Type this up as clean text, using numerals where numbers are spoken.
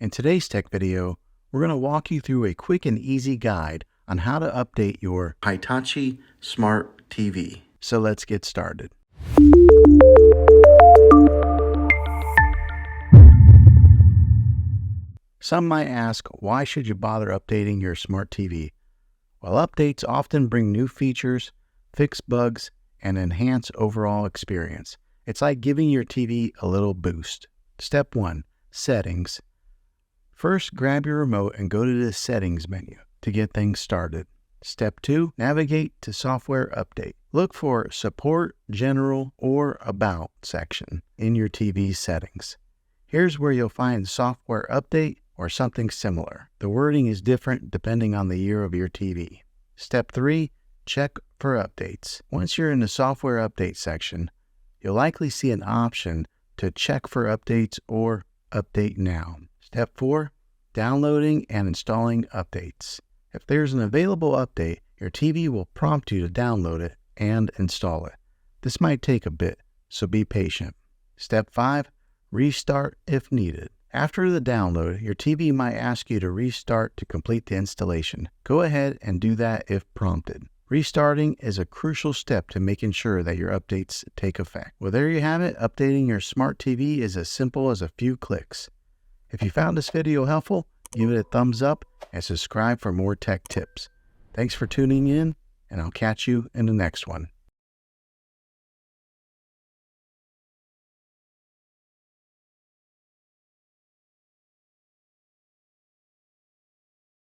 In today's tech video, we're going to walk you through a quick and easy guide on how to update your Hitachi Smart TV. So let's get started. Some might ask, why should you bother updating your smart TV? Well, updates often bring new features, fix bugs, and enhance overall experience. It's like giving your TV a little boost. Step 1. Settings. First, grab your remote and go to the Settings menu to get things started. Step 2. Navigate to Software Update. Look for Support, General, or About section in your TV settings. Here's where you'll find Software Update or something similar. The wording is different depending on the year of your TV. Step 3. Check for updates. Once you're in the Software Update section, you'll likely see an option to check for updates or Update Now. Step 4. Downloading and installing updates. If there's an available update, your TV will prompt you to download it and install it. This might take a bit, so be patient. Step 5. Restart if needed. After the download, your TV might ask you to restart to complete the installation. Go ahead and do that if prompted. Restarting is a crucial step to making sure that your updates take effect. Well, there you have it. Updating your smart TV is as simple as a few clicks. If you found this video helpful, give it a thumbs up and subscribe for more tech tips. Thanks for tuning in, and I'll catch you in the next one.